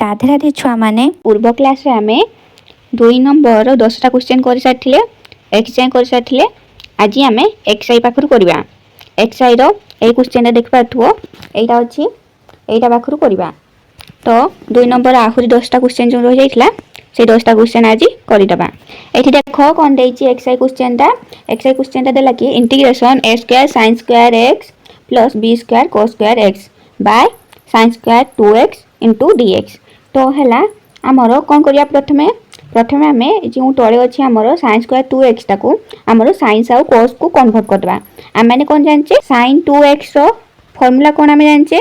राधे राधे छुआ माने पूर्व क्लास रे आमे 2 नंबर 10टा क्वेश्चन कर सारथिले एक्सरसाइज कर सारथिले आज आमे एक्सरसाइज पाखरु करबा एक्सरसाइज रो ए क्वेश्चन देख पाथुओ एटा अछि एटा पाखरु करबा तो 2 नंबर आहुरी 10टा क्वेश्चन जो रह जाइतला से 10टा क्वेश्चन आज करि दबा एठी देखो कोन देछि एक्सरसाइज क्वेश्चन ता देला कि integration a square sin square x plus b square cos square x by sin square 2x into dx तो हैला हमरो कोन करिया प्रथमे हमें जो तळे अछि हमरो sin स्क्वायर 2x ताकू हमरो sin आउ cos को कन्वर्ट करबा हम माने कोन जानचे sin 2x रो फार्मूला कोन हमें जानचे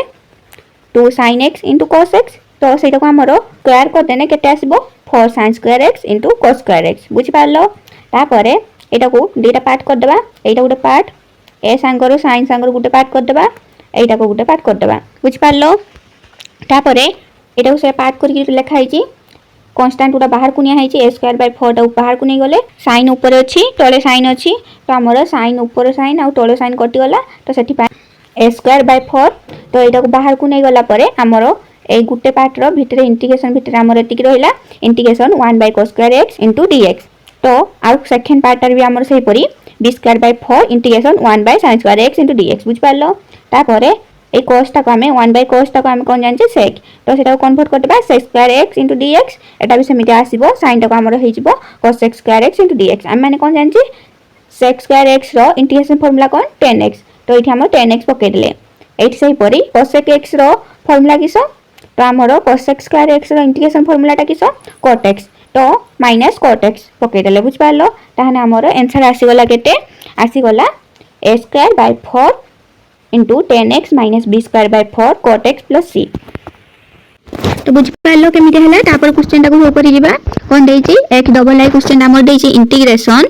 2 sin x into cos x तो सेटा को हमरो स्क्वायर कर देने केते आसीबो 4 sin square x into cos square x बुझि पारलो तापरे एटा को दुटा पार्ट कर देबा एटा गुटे part A संगरो sin संगरो Gute part कर देबा एटा को गुटे पार्ट कर देबा बुझि पारलो तापरे एटा को से पार्ट करी लिखा हैची कांस्टेंट उडा बाहर कुनिया हैची a स्क्वायर बाय 4 टा बाहर कुनी गले sin ऊपर अछि तळे sin अछि तो हमर sin ऊपर sin आ तळे sin कटि गला तो सेठी a स्क्वायर बाय 4 तो एटा को बाहर कुनी गला परे हमर ए गुटे पार्ट रो भितरे इंटीग्रेशन भितरे हमर एतिक रहिला integration 1 by cos square x into dx तो आ सेकंड पार्ट रे भी हमर सही परी b square by 4 integration 1 by sin square x into dx बुझ पारलो तापरे ए cos टा को हमें 1 बाय cos टा को हम कोन जानचे sec तो सेटा को कन्वर्ट करबा sec square x into dx एटा भी समिति आसीबो sin टा को हमर हे जिवो cos sec square x into dx हम माने कोन जानचे sec स्क्वायर x रो इंटीग्रेशन फार्मूला कोन 10x तो एठी हम 10x पके देले एठी सही परी cos sec x रो फार्मूला किसो तो हमर cos sec स्क्वायर x रो इंटीग्रेशन फार्मूला टा किसो cot x तो माइनस cot x पके देले बुझ पारलो ताहाने हमर आंसर आसी गला केते आसी गला a square by 4 into 10x minus b square by 4 cot x plus c तो बुझ पालो केमिते हला तापर क्वेश्चन टा को हो करि जिबा कोन देछि एक डबल आई क्वेश्चन हमर देछि integration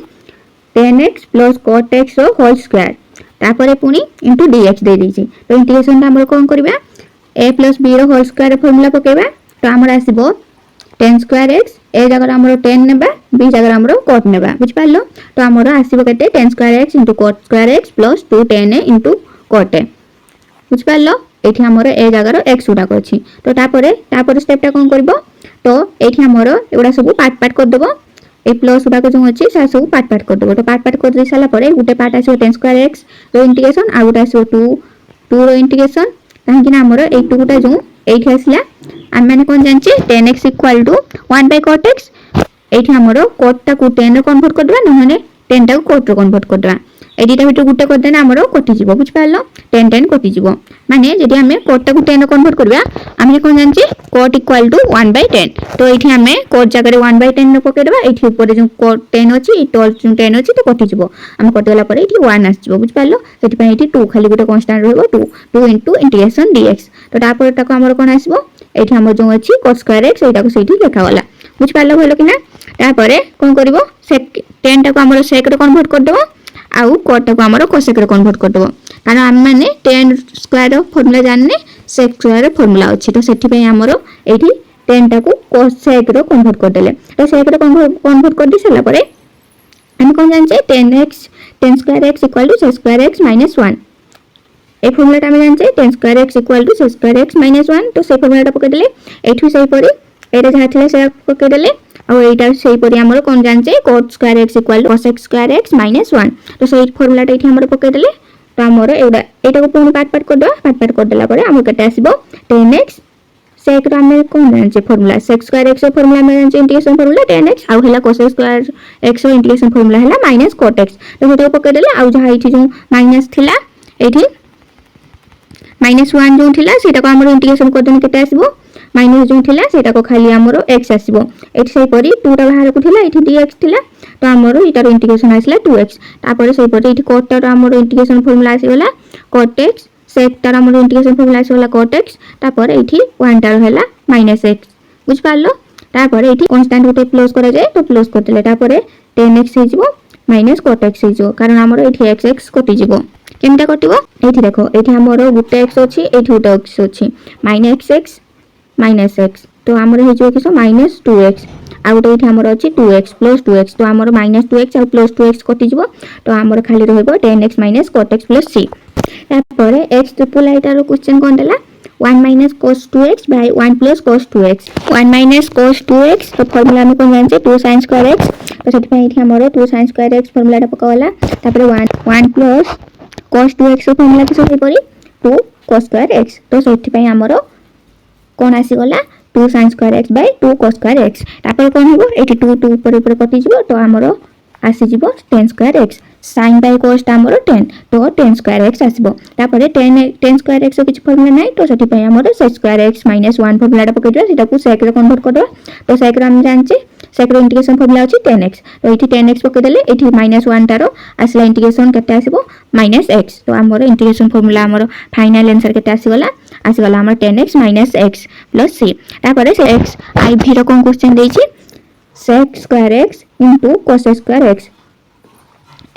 10x plus cot x रो होल स्क्वायर तापर पुनी into dx दे देछि तो इंटीग्रेशन टा हमर कोन करबा a plus b रो होल स्क्वायर फार्मूला पकेबा तो हमर आसीबो 10 स्क्वायर x ए जगह हमर 10 नेबा b जगह हमर cot नेबा बुझ पालो तो हमर आसीबो केते 10 square x into cot square x plus 2 10a into cot a बुझ पालो एठी हमर ए जगह x उडा अछि तो तापर स्टेप टा कोन करबो तो एठी हमर एडा सब पार्ट कर देबो ए प्लस उडा को जो अछि से सब पार्ट कर देबो तो पार्ट कर दे साला परे गुटे पार्ट आसो 10 स्क्वायर x रो इंटीग्रेशन आ गुटे आसो 2 रो इंटीग्रेशन काहे कि हमर ए 2 टा जो एठी आसला हम माने कोन जानछि 10x = 1 by cot x एठी हमर cot टा को 10 रे कन्वर्ट कर देबा नहने 10 टा को cot रे कन्वर्ट कर देबा एडिटा बिटो गुटे कर देना हमरो कटि जिवो बुझ पालो 10 10 कटि जिवो माने जदि हमें cot टा को 10 रे कन्वर्ट करबा हमें कोन जानछि cot = 1 by 10 तो एठी हमें cot जगह रे 1 by 10 रे पके देबा एठी ऊपर जो cot 10 अछि टॉल 10 अछि तो कटि जिवो हम कटि गला परे एठी 1 आस जिवो बुझ पालो सेति पय एठी 2 खाली गुटे कांस्टेंट रहबो 2 into इंटीग्रेशन dx तो तापर टा को हमरो कोन आसीबो एठी हमर जो अछि cos स्क्वायर x एटा को सेठी लेखा वाला बुझ पालो भलो किना तापर कोन करबो sec 10 टा को हमरो sec रे कन्वर्ट कर देबो आउ cot को हमरो cosec रे कन्वर्ट कर देबो कारण हम माने 10 स्क्वायर रो फार्मूला जानने sec स्क्वायर रो फार्मूला अछि तो सेठी पे हमरो एठी 10 टा को cosec रो कन्वर्ट कर देले तो sec रो कन्वर्ट कर दी सला परे हम कोन जानचे 10 square x = sec square x - 1 ए फार्मूला टा हम जानचे 10 square x = sec square x - 1 तो से फार्मूला टा पके देले एठी सही परी एटा जहा थिले से पके देले और एटा सही परी हमरो कोन जानचे cot square x = cosec square x - 1 तो सही फार्मूला टा एठी हमरो पके देले तो हमरो एटा को पुनी पार्ट कर दो पार्ट कर देला परे हमर केते आसीबो 10x sec रो हम कोन जानचे फार्मूला sec स्क्वायर x रो फार्मूला हम जानचे इंटीग्रेशन फार्मूला 10x आ हेला cosec स्क्वायर x रो इंटीग्रेशन फार्मूला हेला -cot x तो हेटा पके देले आ जहा एठी जो माइनस थिला एठी -1 जो थिला सेटा को हमरो इंटीग्रेशन कर देने केते आसीबो माइनस जो थिला सेटा को खाली हमरो x आसीबो एठी सही परी 2 टा बाहर को थिला एठी dx थिला तो हमरो इटार इंटीग्रेशन आसला 2x तापर सही परी एठी cot टा हमरो इंटीग्रेशन फार्मूला आसीगला cot x sec टा हमरो इंटीग्रेशन फार्मूला आसीगला cot x तापर एठी 1 टा रहला -x बुझ पालो तापर एठी कांस्टेंट उते प्लस करा जाय तो प्लस कर देले तापर 10x हे जिवो -cot x हे जिवो कारण हमरो एठी x कटि जिवो केमटा कटिवो एठी देखो एठी हमरो गुटे x अछि एठी गुटे x अछि -x तो हमरो हे जिवो किसो -2x आ गुटे एठी हमरो अछि 2x + 2x तो हमरो -2x और +2x कटि जिवो तो हमरो खाली रहबो 10x - cot x + c तापर x ट्रिपल आइटा रो क्वेश्चन कोन देला 1 minus cos 2x by 1 plus cos 2x 1 minus cos 2x तो फार्मूला हम कोन जानछे 2 sin स्क्वायर x तो सेति पई इथि हमरो 2 sin स्क्वायर x फार्मूला टा पकावला तापर 1 प्लस cos 2x फार्मूला के सही परी 2 cos स्क्वायर x तो सेति पई हमरो कोन आसी गला 2 sin square x by 2 cos square x तापर कोन हेबो एठी 2 2 ऊपर कटि जिवो तो हमरो आसी जिवो tan square x sin by cos टा हमरो 10 तो tan स्क्वायर x आसीबो तापर 10 स्क्वायर x किछ फार्मूला नै तो सेति पई हमरो sec स्क्वायर x - 1 फार्मूला टा पकै दिया सेटा को sec रे कन्वर्ट कर दो तो sec रे हम जानचे sec रो इंटीग्रेशन फार्मूला अछि 10x तो एठी 10x पकै देले एठी -1 टारो आसला इंटीग्रेशन केते आसीबो -x तो हमरो इंटीग्रेशन फार्मूला हमरो फाइनल आंसर केते आसी गला हमरो 10x - x + c तापर से x i v रो कोन क्वेश्चन देछि sec square x * cos square x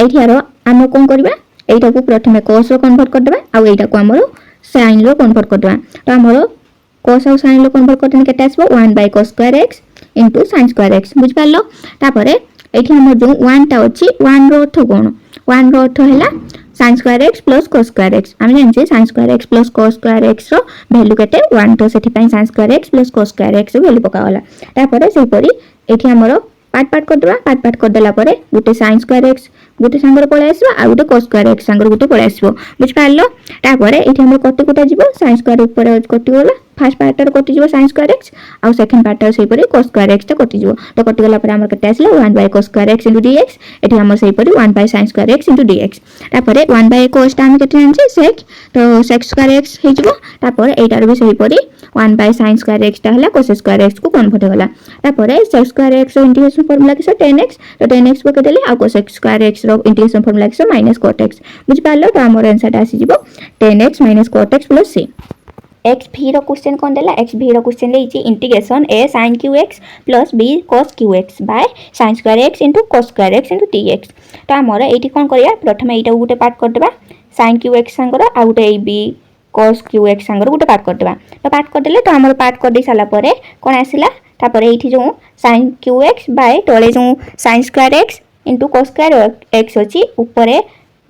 एठी आरो हम कोन करबा एटा को प्रथमे cos रो कन्वर्ट कर देबा आ एटा को हमरो sin रो कन्वर्ट कर देबा तो हमरो cos और sin रो कन्वर्ट करने केते आसीबो 1/cos square x * sin square x बुझ पालो तापरे एठी हमर जो 1 टा अछि 1 रो अर्थ कोन 1 रो अर्थ हैला sin square x + cos square x हम जानछे sin square x + cos square x रो वैल्यू केते 1 तो सेठी पई sin square x + cos square x रो वैल्यू पकावला तापरे सेही परी एठी हमरो पार्ट कर देबा पार्ट कर देला परे गुटे sin स्क्वायर x गुटे संगर पळे आसीबो आ गुटे cos स्क्वायर x संगर गुटे पळे आसीबो बुझ पालो तापरे एठी हमर कटि कोटा जिवो sin स्क्वायर ऊपर कटि होला फर्स्ट पार्ट रे कटि जिवो sin स्क्वायर x आ सेकंड पार्ट रे सेही परी cos स्क्वायर x टा कटि जिवो तो कटि गला परे हमर केते आसीला 1/cos स्क्वायर x * dx एठी हमर सेही परी 1/sin स्क्वायर x * dx तापरे 1/cos टा हम केते जानछे sec तो sec स्क्वायर x हे जिवो तापरे एटार भी सेही परी 1/sin स्क्वायर x टा हला cos स्क्वायर x को कन्वर्ट होला तापरे sec स्क्वायर x रो इंटीग्रेशन फार्मूला के 10x तो 10x पके देले आ cos स्क्वायर x रो इंटीग्रेशन फार्मूला के -cot x बुझ पालो तो हमर आंसर आसी जिवो 10x - cot x + c x v रो क्वेश्चन कोन देला x v रो क्वेश्चन लेछि integration a sin qx + b cos qx by sin square x * cos square x * dx तो हमर एठी कोन करिया प्रथमे एटा गुटे पार्ट कर देबा sin qx संगर आ गुटे b cos qx संगर गुटे पार्ट कर देबा तो पार्ट कर देले तो हमर पार्ट कर दे साला परे कोन आसीला तापरे एठी जो sin qx बाय तळे जो sin square x * cos square x अछि ऊपरे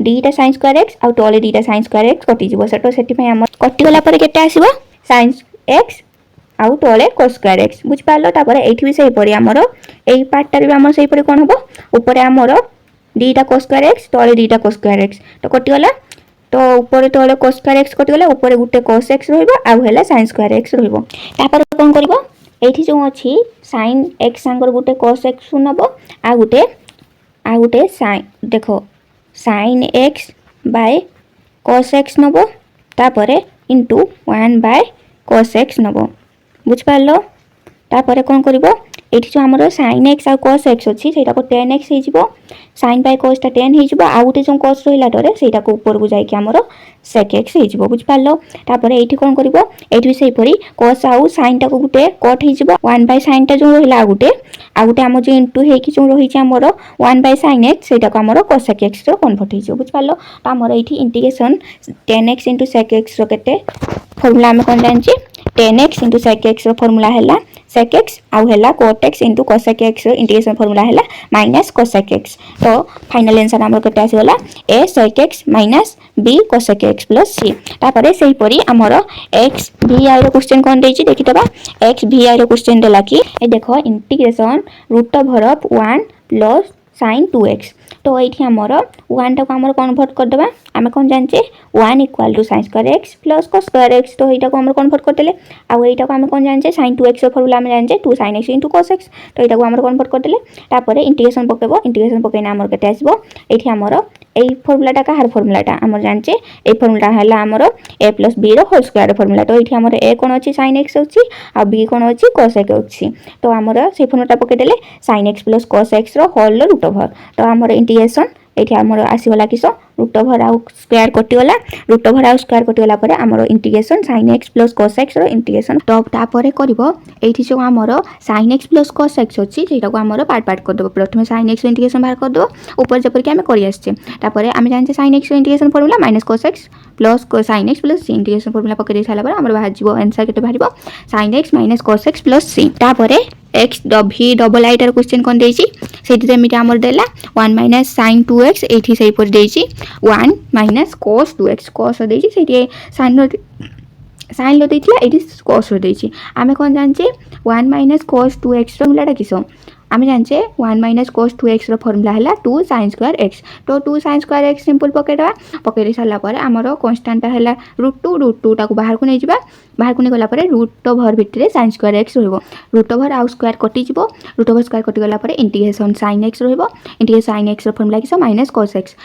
डीटा sin स्क्वायर x आ तळे डीटा sin स्क्वायर x कटि जिवो सेटो सेति पय हम कटि गला परे केते आसीबो sin x आ तळे cos स्क्वायर x बुझ पालो तापरे एठी भी सही परी हमरो एई पार्ट टा भी हमर सही परी कोन हबो ऊपरे हमरो डीटा cos स्क्वायर x तळे डीटा cos स्क्वायर x तो कटि गला तो ऊपर तळे cos स्क्वायर x कटि गला ऊपर गुटे cos x रहइबो आ हेला sin स्क्वायर x रहइबो तापर कोन करबो एठी जो अछि sin x संगर गुटे cos x सुनबो आ गुटे sin देखो sin x by cos x नबो तापरे इनटू 1/cos x नबो बुझ पालो तापरे कोन करबो एठी जो हमरो sin x आ cos x अछि सेटा को tan x हे जिवो sin बाय cos ता tan हे जिवो आ गुटे जो cos रहिला डरे सेटा को ऊपर को जाय कि हमरो sec x हे जिवो बुझ पालो तापरे एठी कोन करबो एठी सेही परी cos आ sin ता को गुटे cot हे जिवो 1/sin ता जो रहिला आ गुटे हम जो इनटू हे कि जो रहि छै हमरो 1/sin x सेटा को हमरो cosec x रो कन्वर्ट हे जिवो बुझ पालो त हमरो एठी integration tan x * sec x रो केते फार्मूला हम कोन जानछि tan x * sec x रो फार्मूला हैला sec x आउ हैला cot x * cosec x रो इंटीग्रेशन फार्मूला हैला -cosec x तो फाइनल आंसर हमर केते आसी होला a sec x - b cosec x + c तापरे सेही परी हमर x vi रो क्वेश्चन कोन देछि देखि तबा x vi रो क्वेश्चन देला कि ए देखो इंटीग्रेशन √1 + sin 2x तो एठी हमर 1 टा को हमर कन्वर्ट कर देबा हमें कोन जानचे 1 = sin square x + cos square x तो एटा को हमर कन्वर्ट कर देले आ एटा को हमें कोन जानचे sin 2x रो फार्मूला हम जानचे 2 sin x * cos x तो एटा को हमर कन्वर्ट कर देले तापरे इंटीग्रेशन पकेबो इंटीग्रेशन पकेना हमर केते आसीबो एठी हमर ए फार्मूला टा कार फार्मूला टा हमर जानचे ए फार्मूला हैला हमर a + b रो होल स्क्वायर फार्मूला तो एठी हमर a कोन अछि sin x अछि आ b कोन अछि cos x अछि तो हमर से फार्मूला टा पके देले sin x + cos x रो होल √ तो हमर इंटीग्रेशन एठी हमर आसी वाला किसो √ आ स्क्वायर कटि गला √ आ स्क्वायर कटि गला परे हमर integration sin x + cos x रो इंटीग्रेशन तो तापरे करबो एठी जो हमर sin x + cos x अछि जेटा को हमर पार्ट कर देबो प्रथमे sin x रो इंटीग्रेशन बाहर कर देबो ऊपर जेपर कि हम करि आछे तापरे हम जानचे sin x रो integration formula -cos x + sin x + c integration formula पके दे साला परे हमर बाहर जिवो आंसर केते बाहरिबो sin x - cos x + c तापरे x v डबल i टर क्वेश्चन कोन देछि सेति रेमिटा हमर देला 1 - sin 2x एठी सही पर देछि 1 - cos 2x cos देछि सेति sin साइन लो देइथिला एठी cos रो देइछि आमे कोन जानचे 1 - cos 2x रो फॉर्मूला किसो आमे जानचे 1 - cos 2x रो फॉर्मूला हला 2 sin square x तो 2 sin square x सिंपल पकेटवा पकेरि साला परे हमरो कांस्टेंट हला √2 टाको बाहर को नै जिबा बाहर को नै गला परे √ओवर भितरे sin square x रहइबो √ओवर आउ स्क्वायर कटि जिवो √ओवर स्क्वायर कटि गला परे इंटीग्रेशन sin x रहइबो इंटीग्रेशन sin x रो फॉर्मूला किसो -cos x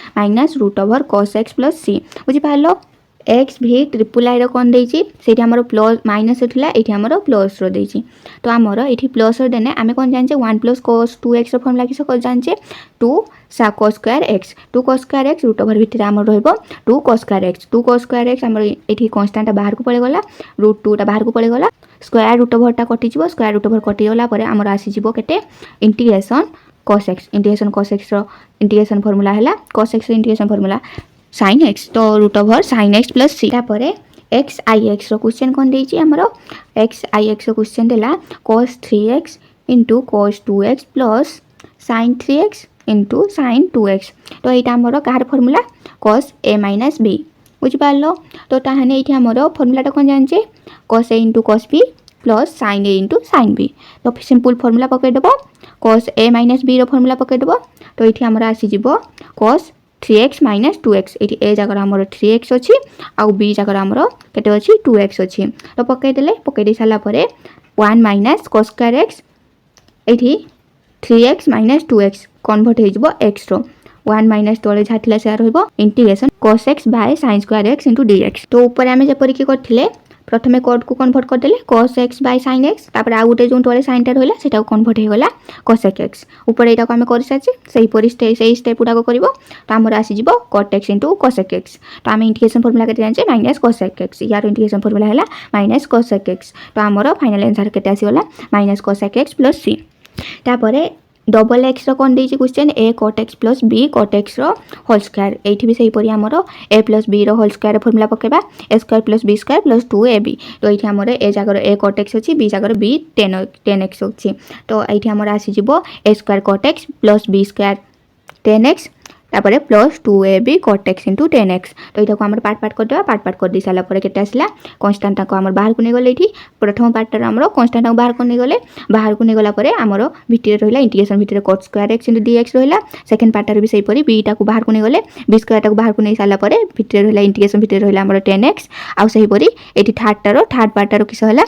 -√ओवर cos x + c बुझि पालो एक्स भी ट्रिपल आई कौन देछि सेठी हमरो प्लस माइनस थिला एठी हमरो प्लस रो देछि तो हमरो एठी प्लस रो देने आमे कोन जानचे 1 + cos 2x रो फॉर्मूला किसो को जानचे 2 cos square x 2 cos square x √over भितर हमरो रहइबो 2 cos square x हमरो एठी कांस्टेंट बाहर को पळे गला √2 टा बाहर को पळे गला स्क्वायर √ओवर टा कटि जिवो स्क्वायर √ओवर कटि गला परे हमरो आसी जिवो केते इंटीग्रेशन cos x रो इंटीग्रेशन फॉर्मूला हला cos x रो इंटीग्रेशन फॉर्मूला sin x तो √ओवर sin x + c तापरे x i x रो क्वेश्चन कोन देछि हमरो x i x रो क्वेश्चन देला cos 3x * cos 2x + sin 3x * sin 2x तो एटा हमरो car formula cos a - b बुझि पालो तो ताहाने एठी हमरो फार्मूला टा कोन जानचे cos a * cos b + sin a * sin b तो सिंपल फार्मूला पके देबो cos a - b रो फार्मूला पके देबो तो एठी हमरा आसी जिवो cos 3x - 2x एठी a जगह हमरो 3x अछि आ b जगह हमरो केते अछि 2x अछि तो पके देले पके दे साला परे 1 - cos square x एठी 3x - 2x कन्वर्ट हे जिवो x रो 1 - तोले झाटिला से रहइबो integration cos x / sin square x * dx तो ऊपर हमें जे परि की करथिले प्रथमे कोड को कन्वर्ट कर देले cos x / sin x तापर आ गुटे जों तोले sin टा रहला सेटा को कन्वर्ट हे गला cos x ऊपर एटा को हमें कर साची सही परि सही स्टेप उडा को करबो तो हमर आसी जिवो cot x * cos x तो हम इंटीग्रेशन फार्मूला केते जानचे -cos x यार इंटीग्रेशन फार्मूला हला -cos x तो हमर फाइनल आंसर केते आसी गला -cos x + c तापरे डबल एक्स रो कोन देछि question a cot x + b cot x रो होल स्क्वायर एठी भी सही परि हमरो a + b रो होल स्क्वायर फार्मूला पकेबा a² + b² + 2ab तो एठी हमरो a जागर a cot x अछि b जागर b tan x अछि तो एठी हमरो आसी जिवो a² cot x + b² tan x तापरे plus 2ab cot x * tan x तो एटा को हमर पार्ट कर देबा पार्ट कर दी साला परे केते आसला कांस्टेंट को हमर बाहर को नै गले एठी प्रथम पार्ट रे हमरो कांस्टेंट को बाहर को नै गला परे हमरो भितर रहला इंटीग्रेशन भितर cot square x * dx रहला सेकंड पार्ट रे भी सही परी b टा को बाहर को नै गले b² टा को बाहर को नै साला परे भितर रहला इंटीग्रेशन भितर रहला हमरो tan x आ सही परी एठी थर्ड पार्ट रो किस होला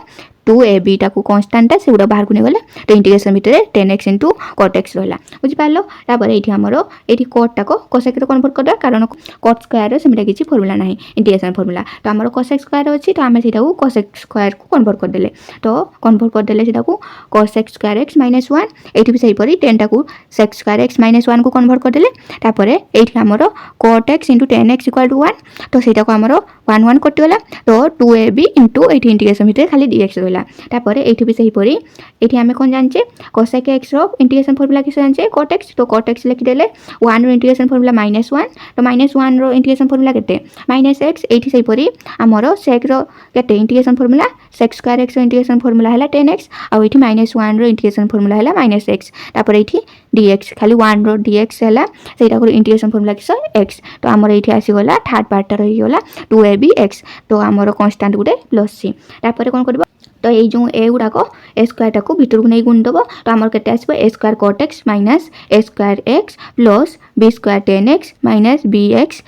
2ab टा को कांस्टेंट से उडा बाहर को नै गले तो इंटीग्रेशन भितर tan x * cot x रहला बुझि पालो तापर एठी हमरो एठी cot टा को cos x रे कन्वर्ट करदा कारण cot स्क्वायर रे सेमिटा किछि फार्मूला नाही इंटीग्रेशन फार्मूला तो हमरो cos x स्क्वायर अछि तो हमें सेटा को cos x स्क्वायर को कन्वर्ट कर देले तो कन्वर्ट कर देले सेटा को cos x स्क्वायर x - 1 एठी भी सही परी tan टा को sec स्क्वायर x - 1 को कन्वर्ट कर देले तापरे एठी हमरो cot x * tan x = 1 तो सेटा को हमरो 1 1 कटि गला तो 2ab * एठी इंटीग्रेशन भितर खाली dx रहला तापरे एठी भी सही परी एठी हमें कोन जानचे cos x रो इंटीग्रेशन फार्मूला किस जानचे cot x तो cot x लिख देले 1 रो इंटीग्रेशन फार्मूला -1 तो -1 रो इंटीग्रेशन फार्मूला केते -x एठी सही परी हमरो sec रो केते integration formula sec square x रो इंटीग्रेशन फार्मूला हला tan x आ एठी -1 रो इंटीग्रेशन फार्मूला हला -x तापर एठी dx खाली 1 रो dx हला सेटा को इंटीग्रेशन फार्मूला किस x तो हमरो एठी आसी गला थर्ड पार्ट रही गला 2ab x तो हमरो कांस्टेंट गुटे +c तापर कोन करबो तो ये जो a गुडा को a स्क्वायर टा को भीतर को नै गुण दबो तो हमर केते आसीबो a² cot x - a² x + b² tan x - bx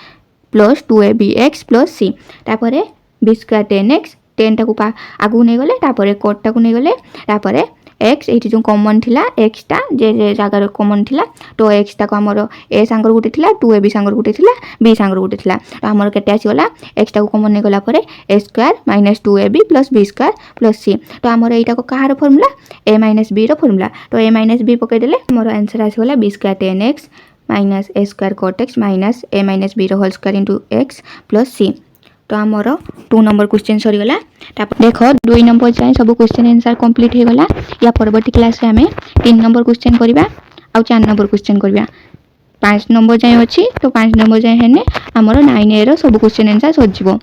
+ 2abx + c तापरे b² tan x tan टा को आगु नै गले तापरे cot टा को नै गले तापरे x एठी जो कॉमन थिला x टा जे जागा रो कॉमन थिला तो x टा को हमरो a संगर गुटे थिला 2ab संगर गुटे थिला b संगर गुटे थिला तो हमरो केते आसी गला x टा को कॉमन नै गला परे a² - 2ab + b² + c तो हमरो एटा को कहार फार्मूला a - b रो फार्मूला तो a - b पके देले हमरो आंसर आसी गला b² tan x - a² cot x - a - b रो होल स्क्वायर * x + c तो हमरो 2 नंबर क्वेश्चन सरी गला देखो 2 नंबर जाय सब क्वेश्चन आंसर कंप्लीट हे गला या परवर्ती क्लास रे हमें 3 नंबर क्वेश्चन करबा आ 4 नंबर क्वेश्चन करबा 5 नंबर जाय अछि तो 5 नंबर जाय हेने हमरो 9a रो सब क्वेश्चन आंसर सजिबो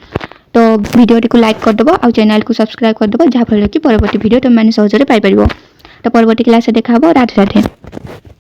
तो वीडियो को लाइक कर दबो आ चैनल को सब्सक्राइब कर दबो जा फल कि परवर्ती वीडियो तुम माने सहज रे पाई परिबो तो परवर्ती क्लास रे देखाबो राधे राधे।